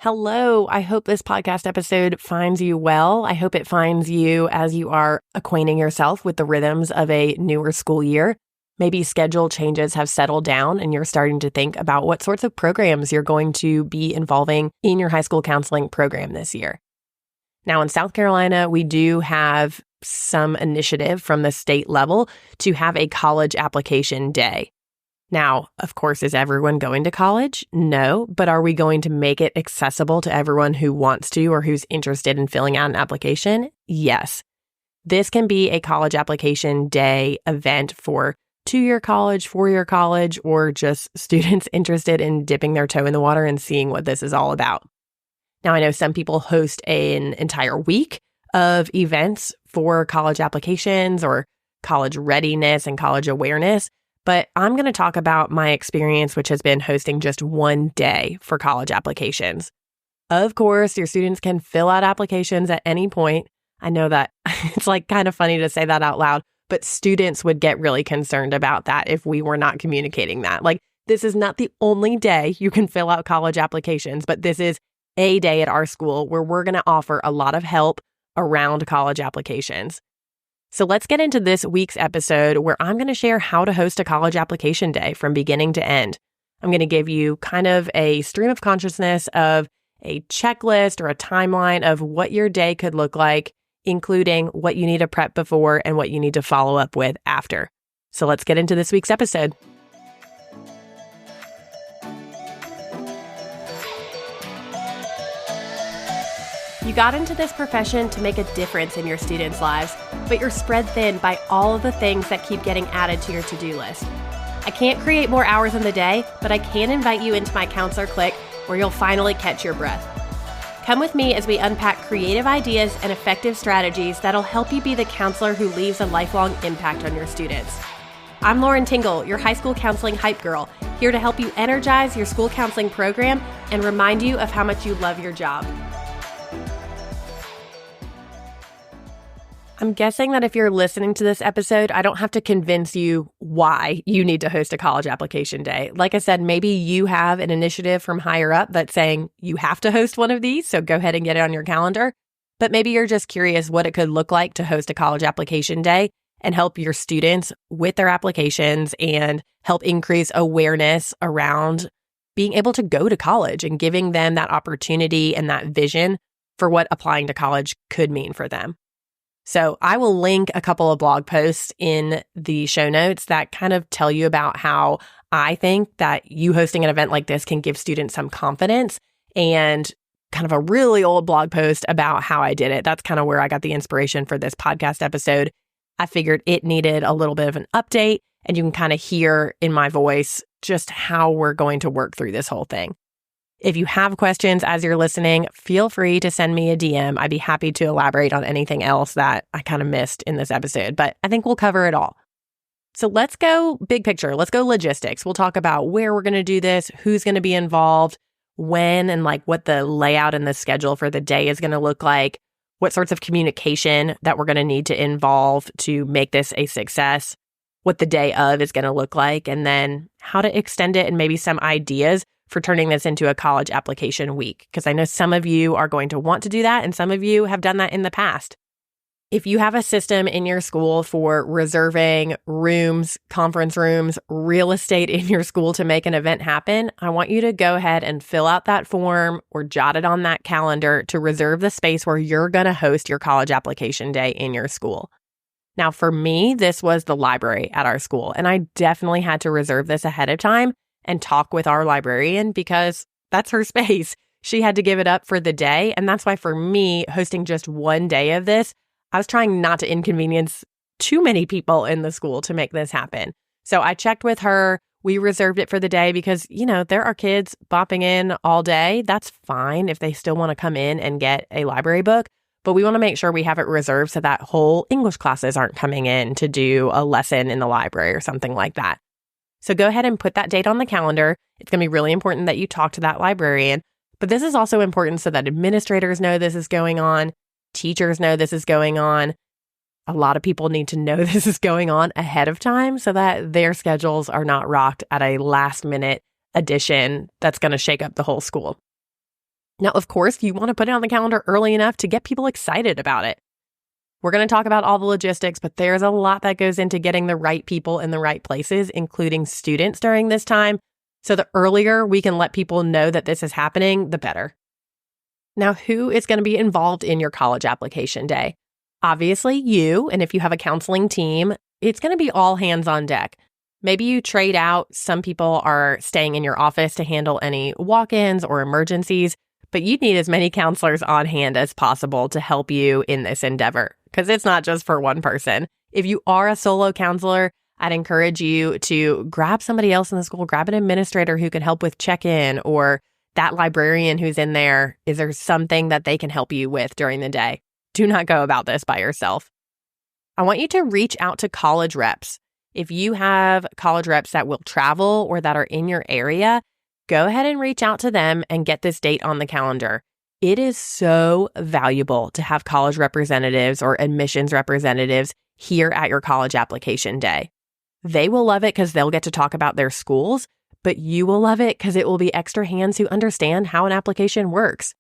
Hello. I hope this podcast episode finds you well. I hope it finds you as you are acquainting yourself with the rhythms of a newer school year. Maybe schedule changes have settled down and you're starting to think about what sorts of programs you're going to be involving in your high school counseling program this year. Now, in South Carolina, we do have some initiative from the state level to have a college application day. Now, of course, is everyone going to college? No, but are we going to make it accessible to everyone who wants to or who's interested in filling out an application? Yes. This can be a college application day event for 2-year college, 4-year college, or just students interested in dipping their toe in the water and seeing what this is all about. Now, I know some people host an entire week of events for college applications or college readiness and college awareness. But I'm going to talk about my experience, which has been hosting just one day for college applications. Of course, your students can fill out applications at any point. I know that it's kind of funny to say that out loud, but students would get really concerned about that if we were not communicating that. This is not the only day you can fill out college applications, but this is a day at our school where we're going to offer a lot of help around college applications. So let's get into this week's episode where I'm going to share how to host a college application day from beginning to end. I'm going to give you kind of a stream of consciousness of a checklist or a timeline of what your day could look like, including what you need to prep before and what you need to follow up with after. So let's get into this week's episode. You got into this profession to make a difference in your students' lives, but you're spread thin by all of the things that keep getting added to your to-do list. I can't create more hours in the day, but I can invite you into my Counselor Click where you'll finally catch your breath. Come with me as we unpack creative ideas and effective strategies that'll help you be the counselor who leaves a lifelong impact on your students. I'm Lauren Tingle, your high school counseling hype girl, here to help you energize your school counseling program and remind you of how much you love your job. I'm guessing that if you're listening to this episode, I don't have to convince you why you need to host a college application day. Like I said, maybe you have an initiative from higher up that's saying you have to host one of these, so go ahead and get it on your calendar. But maybe you're just curious what it could look like to host a college application day and help your students with their applications and help increase awareness around being able to go to college and giving them that opportunity and that vision for what applying to college could mean for them. So I will link a couple of blog posts in the show notes that kind of tell you about how I think that you hosting an event like this can give students some confidence, and kind of a really old blog post about how I did it. That's kind of where I got the inspiration for this podcast episode. I figured it needed a little bit of an update, and you can kind of hear in my voice just how we're going to work through this whole thing. If you have questions as you're listening, feel free to send me a DM. I'd be happy to elaborate on anything else that I kind of missed in this episode, but I think we'll cover it all. So let's go big picture. Let's go logistics. We'll talk about where we're going to do this, who's going to be involved, when, and what the layout and the schedule for the day is going to look like, what sorts of communication that we're going to need to involve to make this a success, what the day of is going to look like, and then how to extend it and maybe some ideas for turning this into a college application week, because I know some of you are going to want to do that and some of you have done that in the past. If you have a system in your school for reserving rooms, conference rooms, real estate in your school to make an event happen, I want you to go ahead and fill out that form or jot it on that calendar to reserve the space where you're going to host your college application day in your school. Now, for me, this was the library at our school, and I definitely had to reserve this ahead of time and talk with our librarian because that's her space. She had to give it up for the day. And that's why for me, hosting just one day of this, I was trying not to inconvenience too many people in the school to make this happen. So I checked with her. We reserved it for the day because, there are kids bopping in all day. That's fine if they still want to come in and get a library book. But we want to make sure we have it reserved so that whole English classes aren't coming in to do a lesson in the library or something like that. So go ahead and put that date on the calendar. It's going to be really important that you talk to that librarian. But this is also important so that administrators know this is going on, teachers know this is going on. A lot of people need to know this is going on ahead of time so that their schedules are not rocked at a last minute addition that's going to shake up the whole school. Now, of course, you want to put it on the calendar early enough to get people excited about it. We're going to talk about all the logistics, but there's a lot that goes into getting the right people in the right places, including students during this time. So the earlier we can let people know that this is happening, the better. Now, who is going to be involved in your college application day? Obviously, you, and if you have a counseling team, it's going to be all hands on deck. Maybe you trade out. Some people are staying in your office to handle any walk-ins or emergencies, but you need as many counselors on hand as possible to help you in this endeavor, because it's not just for one person. If you are a solo counselor, I'd encourage you to grab somebody else in the school, grab an administrator who can help with check-in, or that librarian who's in there. Is there something that they can help you with during the day? Do not go about this by yourself. I want you to reach out to college reps. If you have college reps that will travel or that are in your area, go ahead and reach out to them and get this date on the calendar. It is so valuable to have college representatives or admissions representatives here at your college application day. They will love it because they'll get to talk about their schools, but you will love it because it will be extra hands who understand how an application works.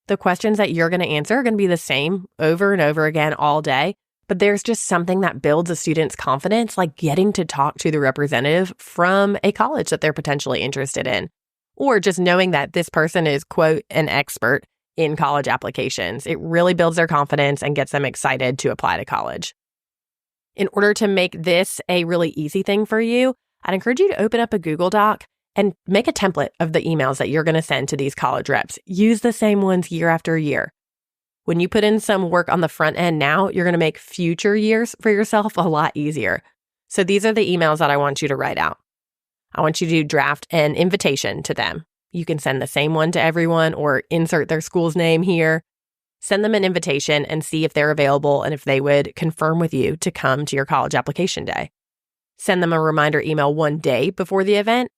The questions that you're going to answer are going to be the same over and over again all day, but there's just something that builds a student's confidence, like getting to talk to the representative from a college that they're potentially interested in, or just knowing that this person is, quote, an expert in college applications. It really builds their confidence and gets them excited to apply to college. In order to make this a really easy thing for you, I'd encourage you to open up a Google Doc and make a template of the emails that you're going to send to these college reps. Use the same ones year after year. When you put in some work on the front end now, you're going to make future years for yourself a lot easier. So these are the emails that I want you to write out. I want you to draft an invitation to them. You can send the same one to everyone or insert their school's name here. Send them an invitation and see if they're available and if they would confirm with you to come to your college application day. Send them a reminder email one day before the event,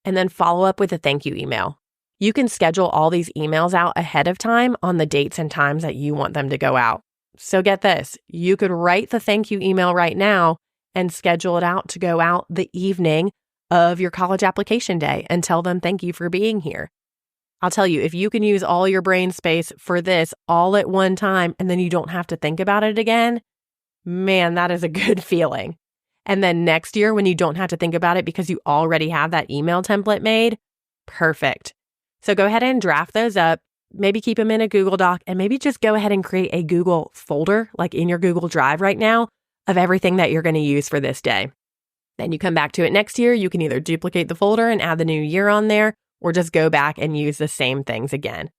and then follow up with a thank you email. You can schedule all these emails out ahead of time on the dates and times that you want them to go out. So get this, you could write the thank you email right now and schedule it out to go out the evening of your college application day and tell them thank you for being here. I'll tell you, if you can use all your brain space for this all at one time and then you don't have to think about it again, man, that is a good feeling. And then next year when you don't have to think about it because you already have that email template made, perfect. So go ahead and draft those up, maybe keep them in a Google Doc, and maybe just go ahead and create a Google folder, like in your Google Drive right now, of everything that you're going to use for this day. Then you come back to it next year, you can either duplicate the folder and add the new year on there, or just go back and use the same things again.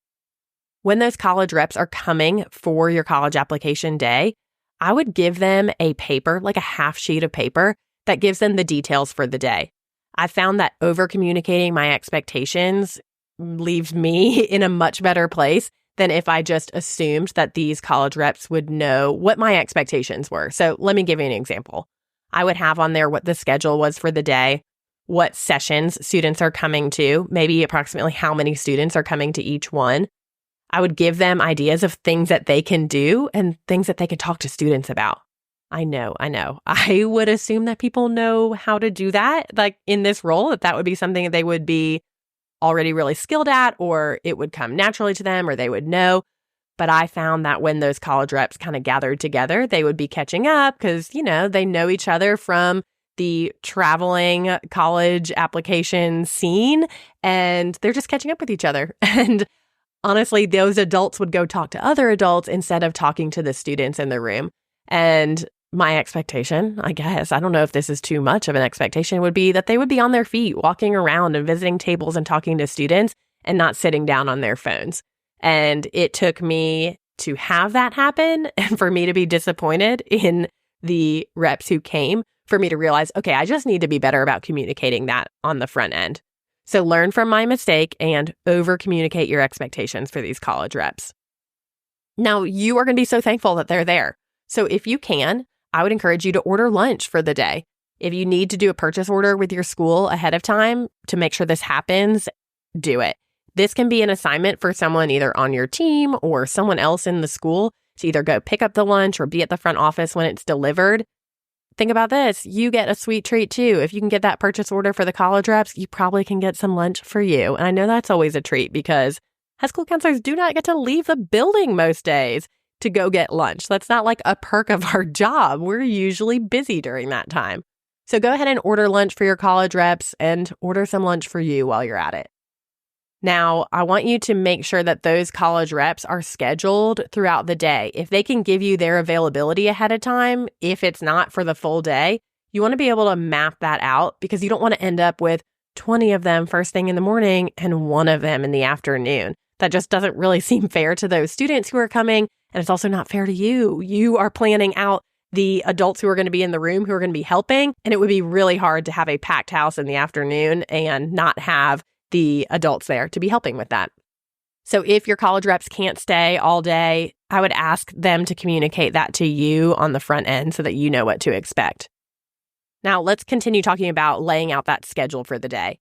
When those college reps are coming for your college application day, I would give them a paper, like a half sheet of paper, that gives them the details for the day. I found that over-communicating my expectations leaves me in a much better place than if I just assumed that these college reps would know what my expectations were. So let me give you an example. I would have on there what the schedule was for the day, what sessions students are coming to, maybe approximately how many students are coming to each one. I would give them ideas of things that they can do and things that they can talk to students about. I know. I would assume that people know how to do that, like in this role, that would be something that they would be already really skilled at, or it would come naturally to them, or they would know. But I found that when those college reps kind of gathered together, they would be catching up because, they know each other from the traveling college application scene, and they're just catching up with each other. And honestly, those adults would go talk to other adults instead of talking to the students in the room. And my expectation, I guess, I don't know if this is too much of an expectation, would be that they would be on their feet, walking around and visiting tables and talking to students and not sitting down on their phones. And it took me to have that happen and for me to be disappointed in the reps who came, for me to realize, okay, I just need to be better about communicating that on the front end. So learn from my mistake and over-communicate your expectations for these college reps. Now, you are going to be so thankful that they're there. So if you can, I would encourage you to order lunch for the day. If you need to do a purchase order with your school ahead of time to make sure this happens, do it. This can be an assignment for someone either on your team or someone else in the school to either go pick up the lunch or be at the front office when it's delivered. Think about this. You get a sweet treat too. If you can get that purchase order for the college reps, you probably can get some lunch for you. And I know that's always a treat because high school counselors do not get to leave the building most days to go get lunch. That's not like a perk of our job. We're usually busy during that time. So go ahead and order lunch for your college reps and order some lunch for you while you're at it. Now, I want you to make sure that those college reps are scheduled throughout the day. If they can give you their availability ahead of time, if it's not for the full day, you want to be able to map that out because you don't want to end up with 20 of them first thing in the morning and one of them in the afternoon. That just doesn't really seem fair to those students who are coming, and it's also not fair to you. You are planning out the adults who are going to be in the room, who are going to be helping, and it would be really hard to have a packed house in the afternoon and not have the adults there to be helping with that. So if your college reps can't stay all day, I would ask them to communicate that to you on the front end so that you know what to expect. Now, let's continue talking about laying out that schedule for the day.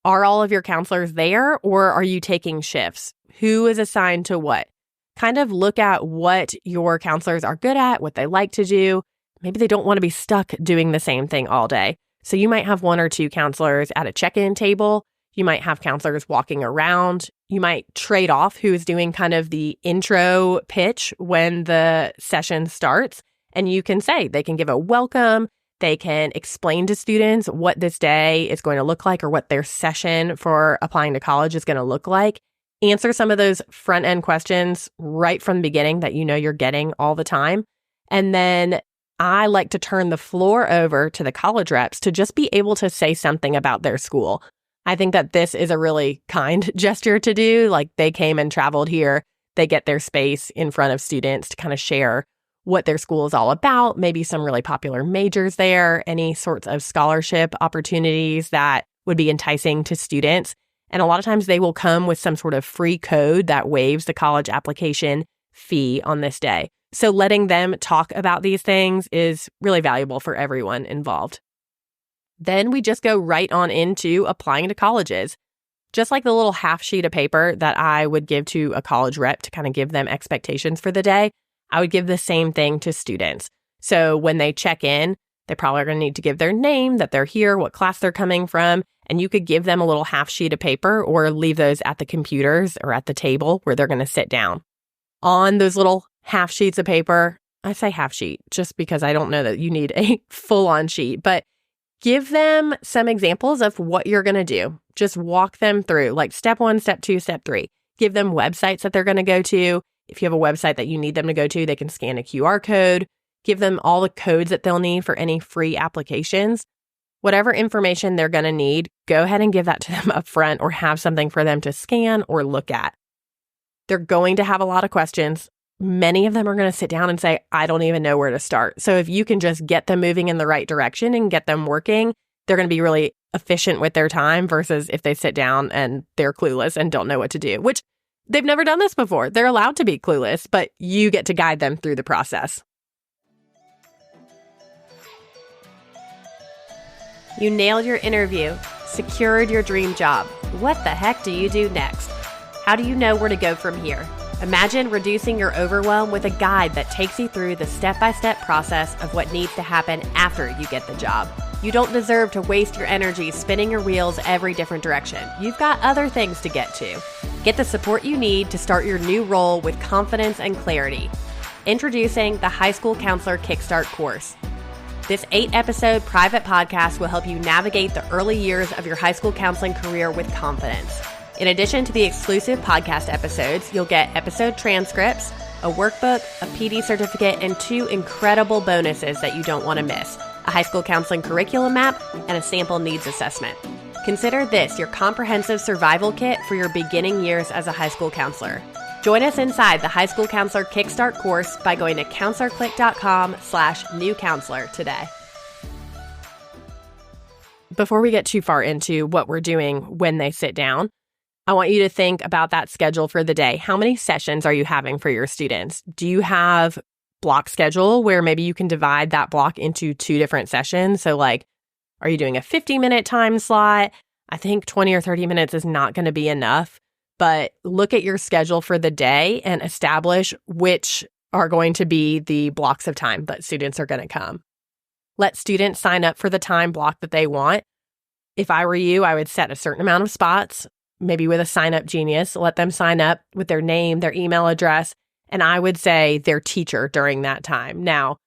Are all of your counselors there, or are you taking shifts? Who is assigned to what? Kind of look at what your counselors are good at, what they like to do. Maybe they don't want to be stuck doing the same thing all day. So you might have one or two counselors at a check-in table. You might have counselors walking around. You might trade off who is doing kind of the intro pitch when the session starts. And you can say they can give a welcome. They can explain to students what this day is going to look like or what their session for applying to college is going to look like. Answer some of those front-end questions right from the beginning that you know you're getting all the time. And then I like to turn the floor over to the college reps to just be able to say something about their school. I think that this is a really kind gesture to do. Like, they came and traveled here. They get their space in front of students to kind of share what their school is all about, maybe some really popular majors there, any sorts of scholarship opportunities that would be enticing to students. And a lot of times they will come with some sort of free code that waives the college application fee on this day. So letting them talk about these things is really valuable for everyone involved. Then we just go right on into applying to colleges. Just like the little half sheet of paper that I would give to a college rep to kind of give them expectations for the day, I would give the same thing to students. So when they check in, they probably are going to need to give their name, that they're here, what class they're coming from, and you could give them a little half sheet of paper or leave those at the computers or at the table where they're going to sit down. On those little half sheets of paper, I say half sheet just because I don't know that you need a full-on sheet, but give them some examples of what you're going to do. Just walk them through, like step 1, step 2, step 3. Give them websites that they're going to go to. If you have a website that you need them to go to, they can scan a QR code. Give them all the codes that they'll need for any free applications. Whatever information they're going to need, go ahead and give that to them up front or have something for them to scan or look at. They're going to have a lot of questions. Many of them are going to sit down and say, I don't even know where to start. So if you can just get them moving in the right direction and get them working, they're going to be really efficient with their time versus if they sit down and they're clueless and don't know what to do, which they've never done this before. They're allowed to be clueless, but you get to guide them through the process. You nailed your interview, secured your dream job. What the heck do you do next? How do you know where to go from here? Imagine reducing your overwhelm with a guide that takes you through the step-by-step process of what needs to happen after you get the job. You don't deserve to waste your energy spinning your wheels every different direction. You've got other things to get to. Get the support you need to start your new role with confidence and clarity. Introducing the High School Counselor Kickstart course. This 8-episode private podcast will help you navigate the early years of your high school counseling career with confidence. In addition to the exclusive podcast episodes, you'll get episode transcripts, a workbook, a PD certificate, and 2 incredible bonuses that you don't want to miss: a high school counseling curriculum map and a sample needs assessment. Consider this your comprehensive survival kit for your beginning years as a high school counselor. Join us inside the High School Counselor Kickstart course by going to counselorclick.com/new counselor today. Before we get too far into what we're doing when they sit down, I want you to think about that schedule for the day. How many sessions are you having for your students? Do you have block schedule where maybe you can divide that block into 2 different sessions? So like, are you doing a 50-minute time slot? I think 20 or 30 minutes is not going to be enough, but look at your schedule for the day and establish which are going to be the blocks of time that students are going to come. Let students sign up for the time block that they want. If I were you, I would set a certain amount of spots. maybe with a Sign Up Genius. Let them sign up with their name, their email address, and I would say their teacher during that time. Now,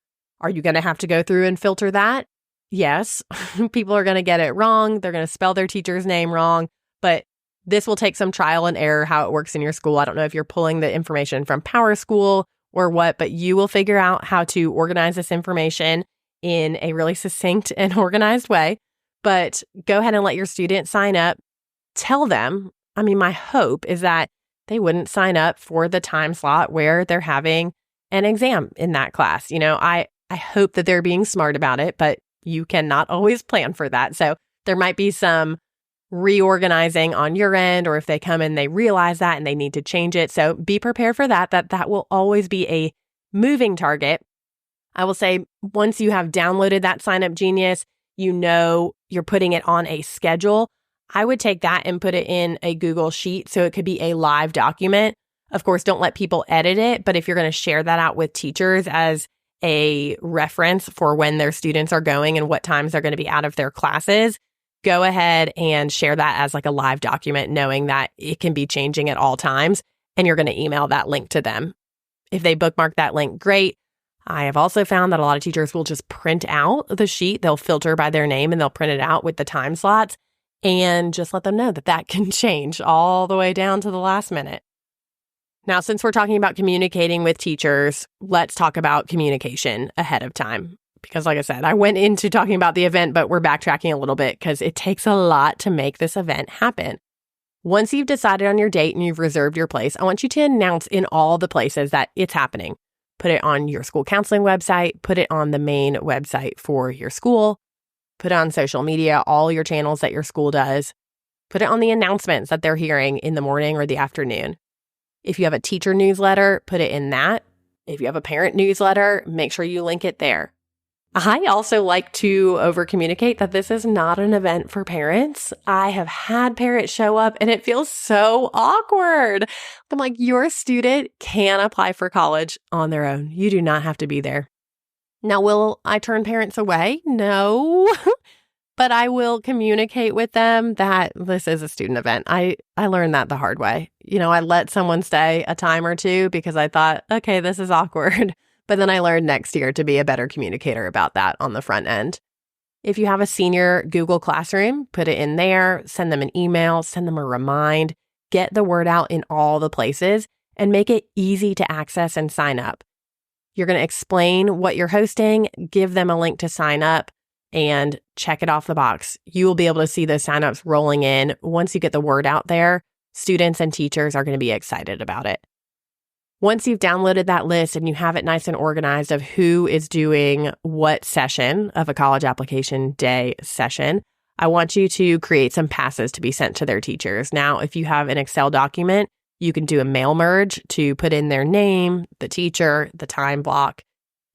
are you going to have to go through and filter that? Yes. People are going to get it wrong. They're going to spell their teacher's name wrong, but this will take some trial and error how it works in your school. I don't know if you're pulling the information from PowerSchool or what, but you will figure out how to organize this information in a really succinct and organized way. But go ahead and let your student sign up. Tell them, my hope is that they wouldn't sign up for the time slot where they're having an exam in that class. I hope that they're being smart about it, but you cannot always plan for that. So there might be some reorganizing on your end, or if they come and they realize that and they need to change it. So be prepared for that will always be a moving target. I will say once you have downloaded that Sign Up Genius, you're putting it on a schedule. I would take that and put it in a Google Sheet so it could be a live document. Of course, don't let people edit it, but if you're going to share that out with teachers as a reference for when their students are going and what times they're going to be out of their classes, go ahead and share that as like a live document, knowing that it can be changing at all times, and you're going to email that link to them. If they bookmark that link, great. I have also found that a lot of teachers will just print out the sheet. They'll filter by their name and they'll print it out with the time slots, and just let them know that can change all the way down to the last minute. Now, since we're talking about communicating with teachers, let's talk about communication ahead of time. Because like I said, I went into talking about the event, but we're backtracking a little bit because it takes a lot to make this event happen. Once you've decided on your date and you've reserved your place, I want you to announce in all the places that it's happening. Put it on your school counseling website, put it on the main website for your school, put it on social media, all your channels that your school does, put it on the announcements that they're hearing in the morning or the afternoon. If you have a teacher newsletter, put it in that. If you have a parent newsletter, make sure you link it there. I also like to over-communicate that this is not an event for parents. I have had parents show up and it feels so awkward. I'm like, your student can apply for college on their own. You do not have to be there. Now, will I turn parents away? No. But I will communicate with them that this is a student event. I learned that the hard way. I let someone stay a time or two because I thought, okay, this is awkward. But then I learned next year to be a better communicator about that on the front end. If you have a senior Google Classroom, put it in there, send them an email, send them a remind, get the word out in all the places, and make it easy to access and sign up. You're going to explain what you're hosting, give them a link to sign up, and check it off the box. You will be able to see those signups rolling in. Once you get the word out there, students and teachers are going to be excited about it. Once you've downloaded that list and you have it nice and organized of who is doing what session of a college application day session, I want you to create some passes to be sent to their teachers. Now, if you have an Excel document, you can do a mail merge to put in their name, the teacher, the time block.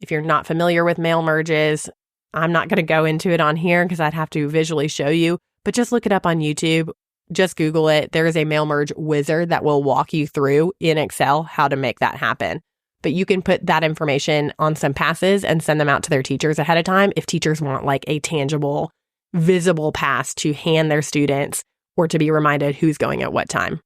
If you're not familiar with mail merges, I'm not going to go into it on here because I'd have to visually show you, but just look it up on YouTube. Just Google it. There is a mail merge wizard that will walk you through in Excel how to make that happen. But you can put that information on some passes and send them out to their teachers ahead of time if teachers want like a tangible, visible pass to hand their students or to be reminded who's going at what time.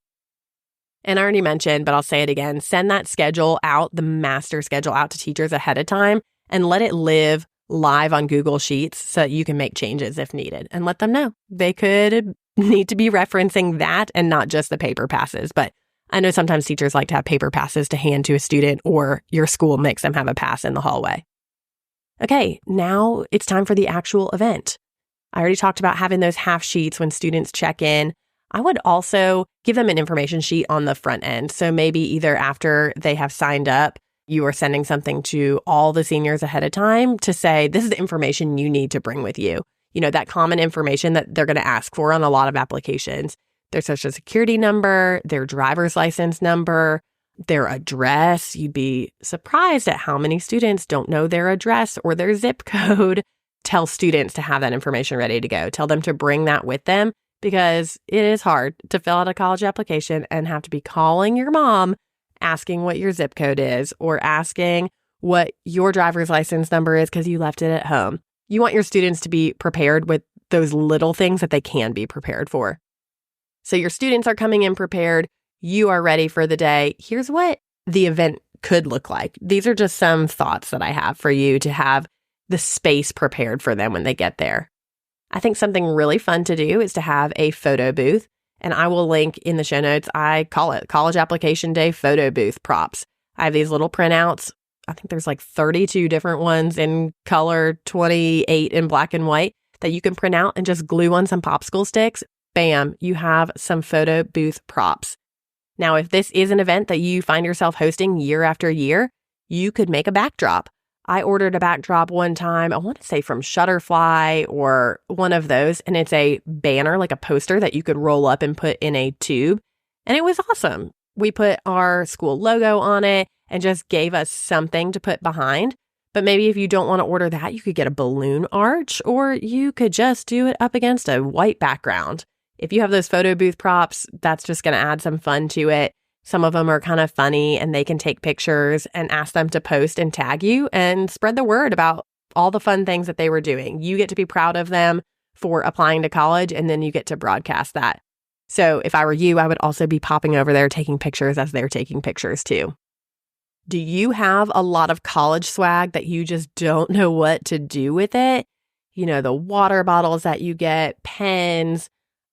And I already mentioned, but I'll say it again, send that schedule out, the master schedule out to teachers ahead of time and let it live live on Google Sheets so that you can make changes if needed and let them know. They could need to be referencing that and not just the paper passes. But I know sometimes teachers like to have paper passes to hand to a student or your school makes them have a pass in the hallway. Okay, now it's time for the actual event. I already talked about having those half sheets when students check in. I would also give them an information sheet on the front end. So maybe either after they have signed up, you are sending something to all the seniors ahead of time to say, this is the information you need to bring with you. That common information that they're going to ask for on a lot of applications. Their social security number, their driver's license number, their address. You'd be surprised at how many students don't know their address or their zip code. Tell students to have that information ready to go. Tell them to bring that with them because it is hard to fill out a college application and have to be calling your mom asking what your zip code is or asking what your driver's license number is because you left it at home. You want your students to be prepared with those little things that they can be prepared for. So your students are coming in prepared. You are ready for the day. Here's what the event could look like. These are just some thoughts that I have for you to have the space prepared for them when they get there. I think something really fun to do is to have a photo booth. And I will link in the show notes. I call it College Application Day photo booth props. I have these little printouts. I think there's like 32 different ones in color, 28 in black and white that you can print out and just glue on some popsicle sticks. Bam, you have some photo booth props. Now, if this is an event that you find yourself hosting year after year, you could make a backdrop. I ordered a backdrop one time, I want to say from Shutterfly or one of those, and it's a banner, like a poster that you could roll up and put in a tube. And it was awesome. We put our school logo on it and just gave us something to put behind. But maybe if you don't want to order that, you could get a balloon arch, or you could just do it up against a white background. If you have those photo booth props, that's just going to add some fun to it. Some of them are kind of funny and they can take pictures and ask them to post and tag you and spread the word about all the fun things that they were doing. You get to be proud of them for applying to college, and then you get to broadcast that. So if I were you, I would also be popping over there taking pictures as they're taking pictures too. Do you have a lot of college swag that you just don't know what to do with it? You know, the water bottles that you get, pens,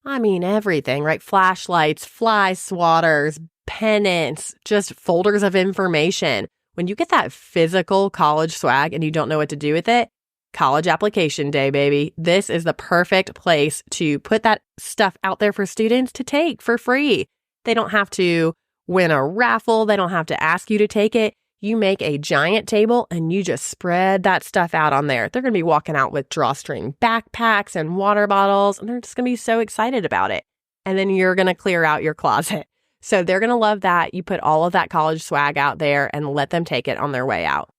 everything, right? Flashlights, fly swatters, pennants, just folders of information. When you get that physical college swag and you don't know what to do with it, College Application Day, baby. This is the perfect place to put that stuff out there for students to take for free. They don't have to win a raffle. They don't have to ask you to take it. You make a giant table and you just spread that stuff out on there. They're going to be walking out with drawstring backpacks and water bottles, and they're just going to be so excited about it. And then you're going to clear out your closet. So they're going to love that. You put all of that college swag out there and let them take it on their way out.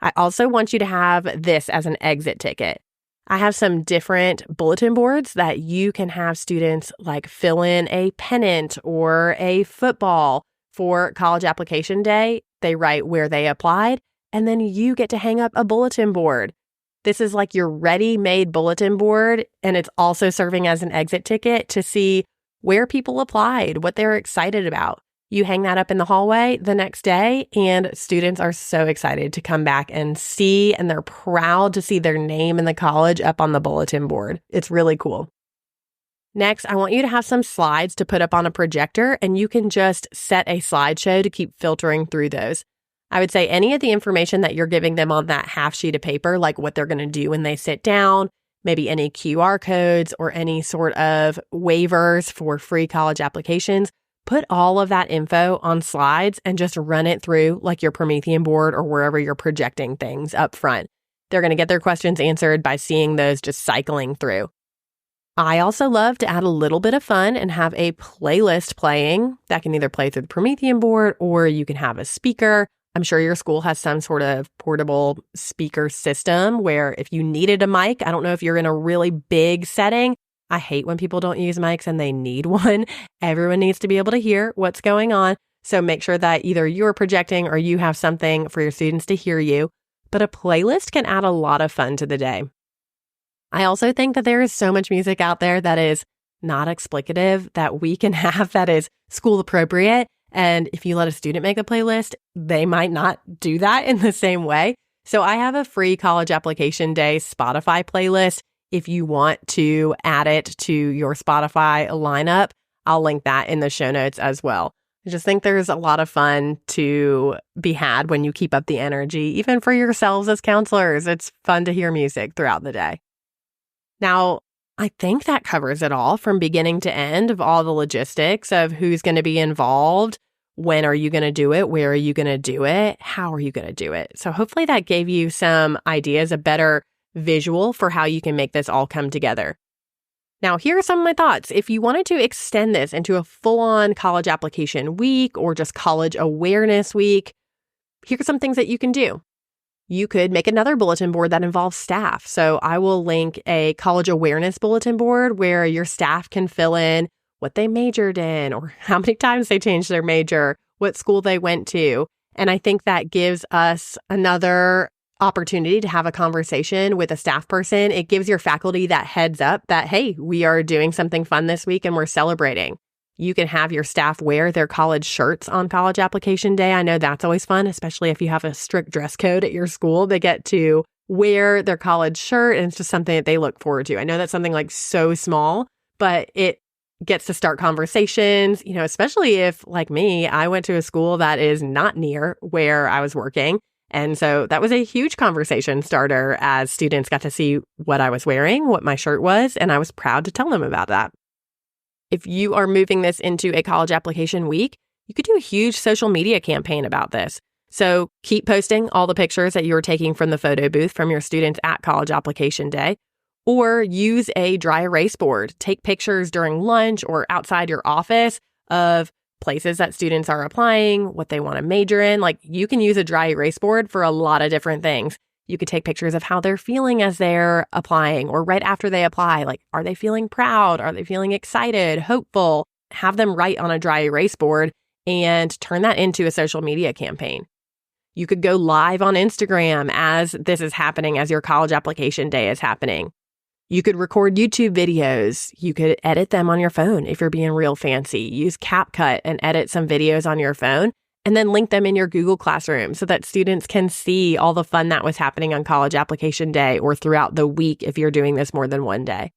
I also want you to have this as an exit ticket. I have some different bulletin boards that you can have students like fill in a pennant or a football for College Application Day. They write where they applied, and then you get to hang up a bulletin board. This is like your ready-made bulletin board, and it's also serving as an exit ticket to see where people applied, what they're excited about. You hang that up in the hallway the next day, and students are so excited to come back and see, and they're proud to see their name in the college up on the bulletin board. It's really cool. Next, I want you to have some slides to put up on a projector, and you can just set a slideshow to keep filtering through those. I would say any of the information that you're giving them on that half sheet of paper, like what they're going to do when they sit down, maybe any QR codes or any sort of waivers for free college applications, put all of that info on slides and just run it through like your Promethean board or wherever you're projecting things up front. They're going to get their questions answered by seeing those just cycling through. I also love to add a little bit of fun and have a playlist playing that can either play through the Promethean board or you can have a speaker. I'm sure your school has some sort of portable speaker system where if you needed a mic, I don't know if you're in a really big setting. I hate when people don't use mics and they need one. Everyone needs to be able to hear what's going on. So make sure that either you're projecting or you have something for your students to hear you. But a playlist can add a lot of fun to the day. I also think that there is so much music out there that is not explicative that we can have that is school appropriate. And if you let a student make a playlist, they might not do that in the same way. So I have a free College Application Day Spotify playlist. If you want to add it to your Spotify lineup, I'll link that in the show notes as well. I just think there's a lot of fun to be had when you keep up the energy, even for yourselves as counselors. It's fun to hear music throughout the day. Now, I think that covers it all from beginning to end of all the logistics of who's going to be involved, when are you going to do it, where are you going to do it, how are you going to do it. So hopefully that gave you some ideas, a better visual for how you can make this all come together. Now, here are some of my thoughts. If you wanted to extend this into a full-on college application week or just college awareness week, here are some things that you can do. You could make another bulletin board that involves staff. So I will link a college awareness bulletin board where your staff can fill in what they majored in or how many times they changed their major, what school they went to. And I think that gives us another opportunity to have a conversation with a staff person, it gives your faculty that heads up that, hey, we are doing something fun this week and we're celebrating. You can have your staff wear their college shirts on college application day. I know that's always fun, especially if you have a strict dress code at your school. They get to wear their college shirt, and it's just something that they look forward to. I know that's something like so small, but it gets to start conversations, especially if, like me, I went to a school that is not near where I was working. And so that was a huge conversation starter as students got to see what I was wearing, what my shirt was, and I was proud to tell them about that. If you are moving this into a college application week, you could do a huge social media campaign about this. So keep posting all the pictures that you're taking from the photo booth from your students at college application day, or use a dry erase board. Take pictures during lunch or outside your office of places that students are applying, what they want to major in. Like, you can use a dry erase board for a lot of different things. You could take pictures of how they're feeling as they're applying or right after they apply. Like, are they feeling proud? Are they feeling excited, hopeful? Have them write on a dry erase board and turn that into a social media campaign. You could go live on Instagram as this is happening, as your college application day is happening. You could record YouTube videos. You could edit them on your phone if you're being real fancy. Use CapCut and edit some videos on your phone, and then link them in your Google Classroom so that students can see all the fun that was happening on college application day or throughout the week if you're doing this more than one day.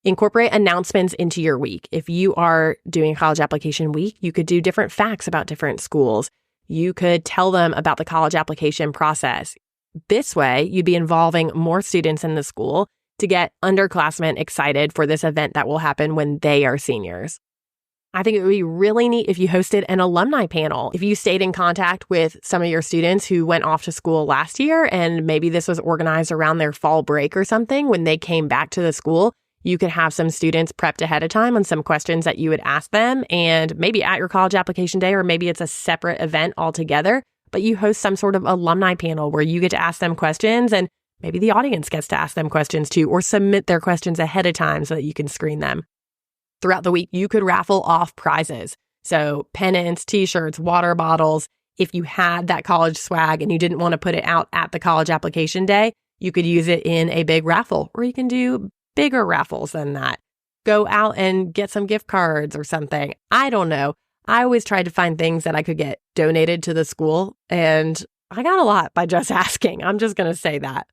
Incorporate announcements into your week. If you are doing college application week, you could do different facts about different schools. You could tell them about the college application process. This way, you'd be involving more students in the school to get underclassmen excited for this event that will happen when they are seniors. I think it would be really neat if you hosted an alumni panel. If you stayed in contact with some of your students who went off to school last year, and maybe this was organized around their fall break or something, when they came back to the school, you could have some students prepped ahead of time on some questions that you would ask them, and maybe at your college application day, or maybe it's a separate event altogether, but you host some sort of alumni panel where you get to ask them questions, and maybe the audience gets to ask them questions too, or submit their questions ahead of time so that you can screen them. Throughout the week, you could raffle off prizes. So pennants, t-shirts, water bottles. If you had that college swag and you didn't want to put it out at the college application day, you could use it in a big raffle, or you can do bigger raffles than that. Go out and get some gift cards or something. I don't know. I always tried to find things that I could get donated to the school, and I got a lot by just asking. I'm just going to say that.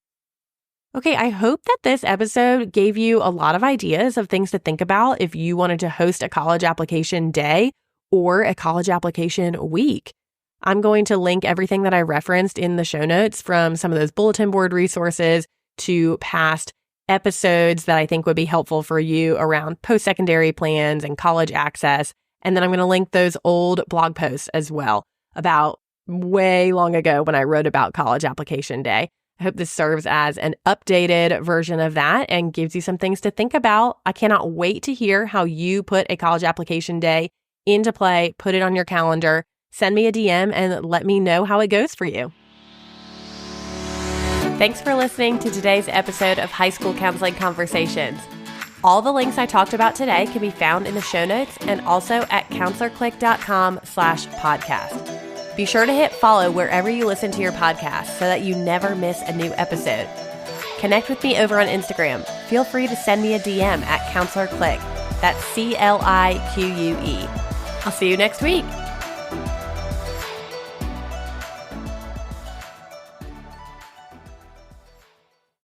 Okay, I hope that this episode gave you a lot of ideas of things to think about if you wanted to host a college application day or a college application week. I'm going to link everything that I referenced in the show notes, from some of those bulletin board resources to past episodes that I think would be helpful for you around post-secondary plans and college access. And then I'm going to link those old blog posts as well about way long ago when I wrote about college application day. I hope this serves as an updated version of that and gives you some things to think about. I cannot wait to hear how you put a college application day into play, put it on your calendar, send me a DM, and let me know how it goes for you. Thanks for listening to today's episode of High School Counseling Conversations. All the links I talked about today can be found in the show notes and also at counselorclick.com/podcast. Be sure to hit follow wherever you listen to your podcast so that you never miss a new episode. Connect with me over on Instagram. Feel free to send me a DM at counselorclick. That's CLIQUE. I'll see you next week.